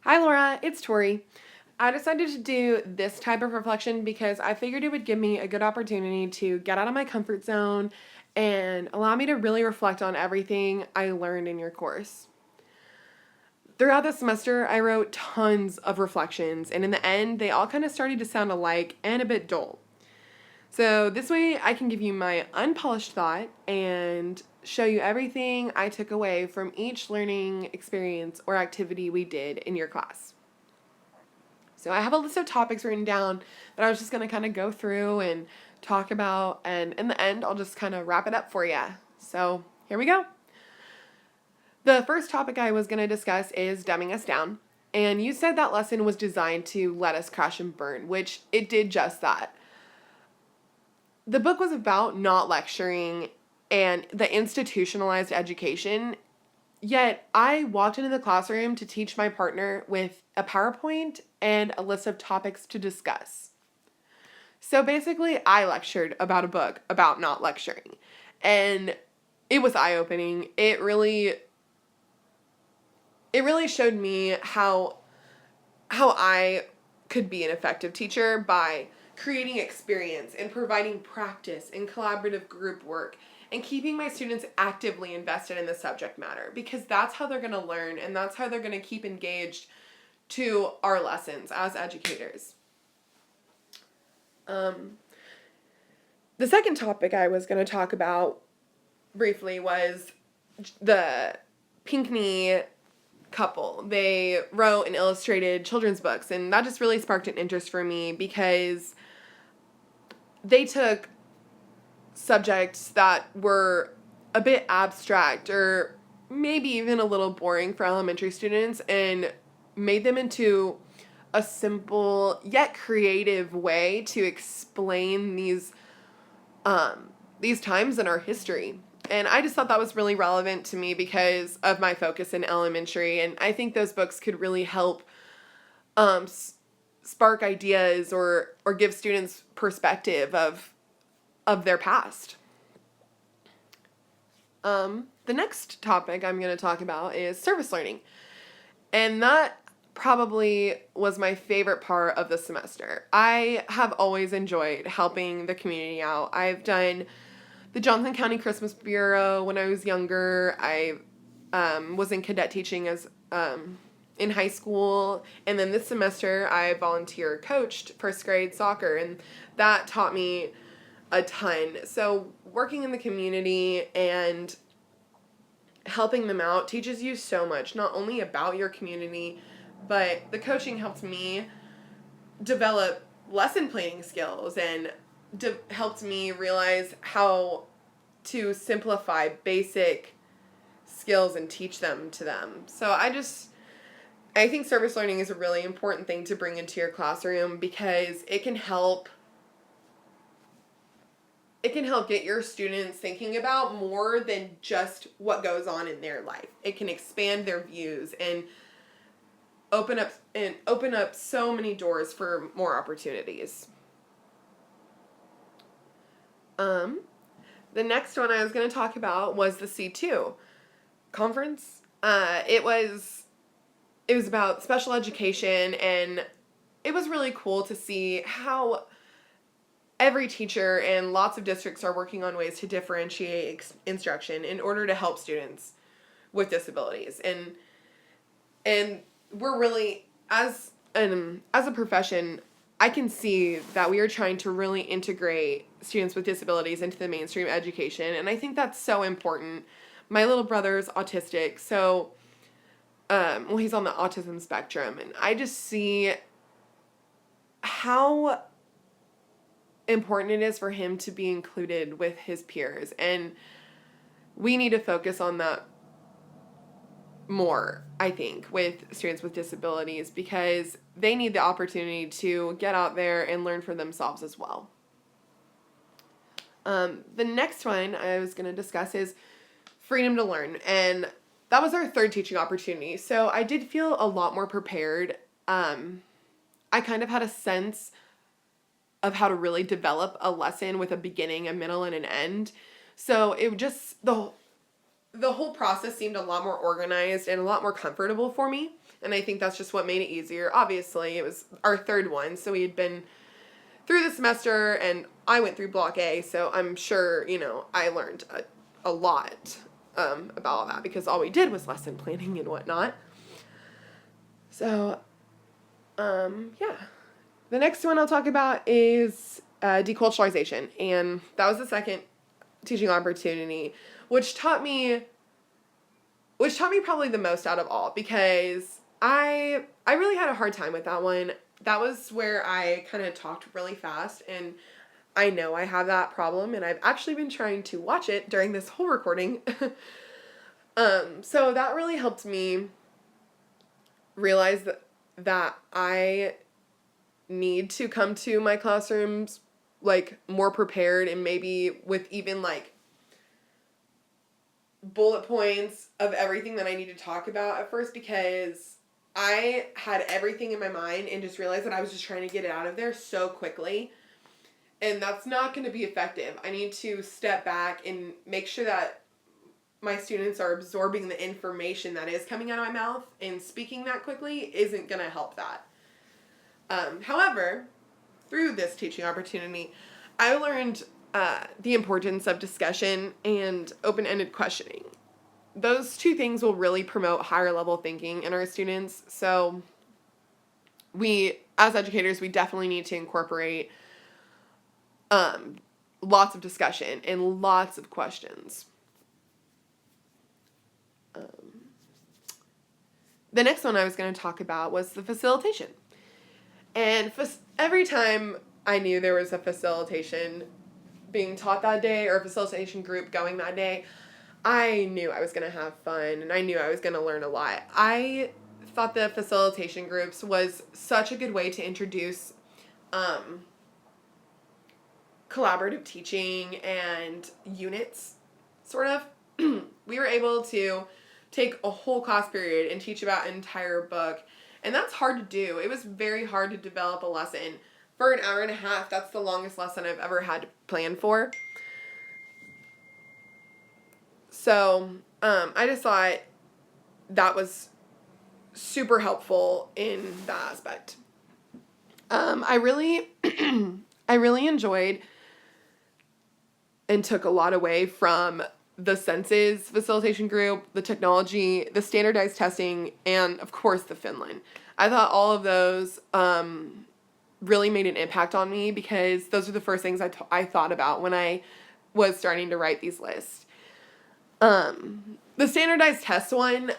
Hi Laura, it's Tori. I decided to do this type of reflection because I figured it would give me a good opportunity to get out of my comfort zone and allow me to really reflect on everything I learned in your course. Throughout the semester, I wrote tons of reflections, and in the end, they all kind of started to sound alike and a bit dull. So, this way, I can give you my unpolished thought and show you everything I took away from each learning experience or activity we did in your class. So I have a list of topics written down that I was just going to kind of go through and talk about. And in the end, I'll just kind of wrap it up for you. So here we go. The first topic I was going to discuss is dumbing us down. And you said that lesson was designed to let us crash and burn, which it did just that. The book was about not lecturing and the institutionalized education. Yet I walked into the classroom to teach my partner with a PowerPoint and a list of topics to discuss. So basically, I lectured about a book about not lecturing. And it was eye-opening. It really showed me how I could be an effective teacher by creating experience and providing practice and collaborative group work and keeping my students actively invested in the subject matter, because that's how they're going to learn and that's how they're going to keep engaged to our lessons as educators. The second topic I was going to talk about briefly was the Pinckney couple. They wrote and illustrated children's books, and that just really sparked an interest for me because they took subjects that were a bit abstract or maybe even a little boring for elementary students and made them into a simple yet creative way to explain these times in our history. And I just thought that was really relevant to me because of my focus in elementary. And I think those books could really help spark ideas or give students perspective of their past. The next topic I'm going to talk about is service learning. And that probably was my favorite part of the semester. I have always enjoyed helping the community out. I've done the Johnson County Christmas Bureau when I was younger. I was in cadet teaching as in high school, and then this semester I volunteer coached first grade soccer, and that taught me a ton. So working in the community and helping them out teaches you so much, not only about your community, but the coaching helped me develop lesson planning skills and helped me realize how to simplify basic skills and teach them to them. So I think service learning is a really important thing to bring into your classroom because it can help get your students thinking about more than just what goes on in their life. It can expand their views and open up so many doors for more opportunities. The next one I was going to talk about was the C2 conference. It was about special education, and it was really cool to see how every teacher and lots of districts are working on ways to differentiate instruction in order to help students with disabilities. And we're really, as a profession, I can see that we are trying to really integrate students with disabilities into the mainstream education, and I think that's so important. My little brother's autistic, so he's on the autism spectrum, and I just see how important it is for him to be included with his peers, and we need to focus on that more, I think, with students with disabilities because they need the opportunity to get out there and learn for themselves as well. The next one I was going to discuss is freedom to learn, and that was our third teaching opportunity, so I did feel a lot more prepared. I kind of had a sense of how to really develop a lesson with a beginning, a middle, and an end. So it just, the whole process seemed a lot more organized and a lot more comfortable for me. And I think that's just what made it easier. Obviously, it was our third one, so we had been through the semester, and I went through Block A, so I'm sure, I learned a lot about all that, because all we did was lesson planning and whatnot. So, yeah. The next one I'll talk about is deculturalization, and that was the second teaching opportunity, which taught me probably the most out of all, because I really had a hard time with that one. That was where I kind of talked really fast, and I know I have that problem, and I've actually been trying to watch it during this whole recording. So that really helped me realize that I need to come to my classrooms like more prepared, and maybe with even like bullet points of everything that I need to talk about at first, because I had everything in my mind and just realized that I was just trying to get it out of there so quickly. And that's not going to be effective. I need to step back and make sure that my students are absorbing the information that is coming out of my mouth, and speaking that quickly isn't going to help that. However, through this teaching opportunity, I learned the importance of discussion and open-ended questioning. Those two things will really promote higher level thinking in our students. So we, as educators, we definitely need to incorporate lots of discussion and lots of questions. The next one I was going to talk about was the facilitation. And every time I knew there was a facilitation being taught that day, or a facilitation group going that day, I knew I was going to have fun, and I knew I was going to learn a lot. I thought the facilitation groups was such a good way to introduce collaborative teaching and units, sort of. We were able to take a whole class period and teach about an entire book, and that's hard to do. It was very hard to develop a lesson. For an hour and a half, that's the longest lesson I've ever had to plan for. So, I just thought that was super helpful in that aspect. I really enjoyed and took a lot away from the Senses facilitation group, the technology, the standardized testing, and of course the Finland. I thought all of those really made an impact on me, because those are the first things I thought about when I was starting to write these lists. The standardized test one,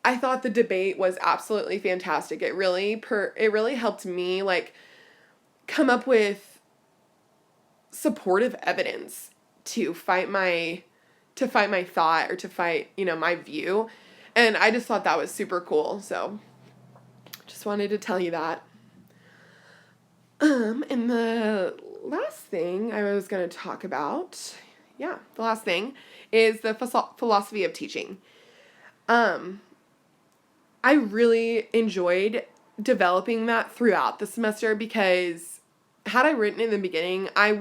I thought the debate was absolutely fantastic. It really helped me like come up with supportive evidence to fight my thought, or to fight, my view. And I just thought that was super cool. So just wanted to tell you that. And the last thing I was going to talk about, the last thing is the philosophy of teaching. I really enjoyed developing that throughout the semester, because had I written in the beginning, it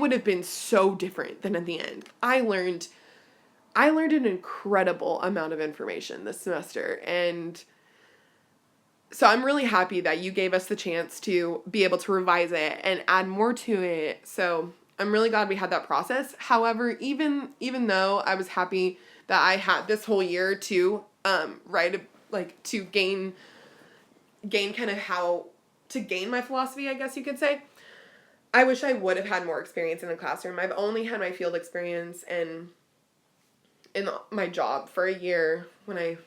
would have been so different than at the end. I learned an incredible amount of information this semester, and so I'm really happy that you gave us the chance to be able to revise it and add more to it. So I'm really glad we had that process. However, even though I was happy that I had this whole year to to gain kind of how to gain my philosophy, I guess you could say, I wish I would have had more experience in the classroom. I've only had my field experience and in my job for a year when I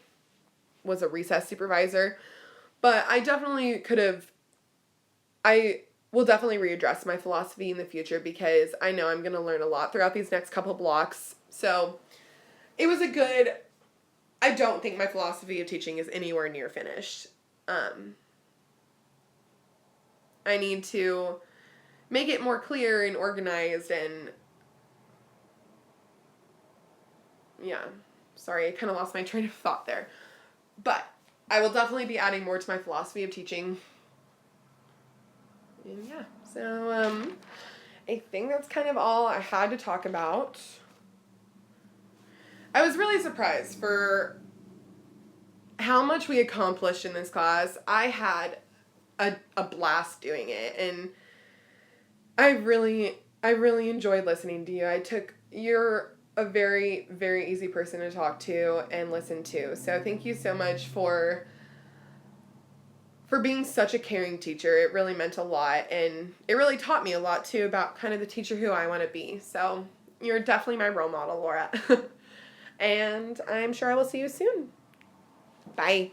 was a recess supervisor. But I will definitely readdress my philosophy in the future, because I know I'm going to learn a lot throughout these next couple blocks. So it was I don't think my philosophy of teaching is anywhere near finished. I need to make it more clear and organized, and sorry, I kind of lost my train of thought there. But I will definitely be adding more to my philosophy of teaching. And so I think that's kind of all I had to talk about. I was really surprised for how much we accomplished in this class. I had a blast doing it, and I really enjoyed listening to you. You're a very, very easy person to talk to and listen to. So thank you so much for being such a caring teacher. It really meant a lot, and it really taught me a lot too about kind of the teacher who I want to be. So you're definitely my role model, Laura. And I'm sure I will see you soon. Bye.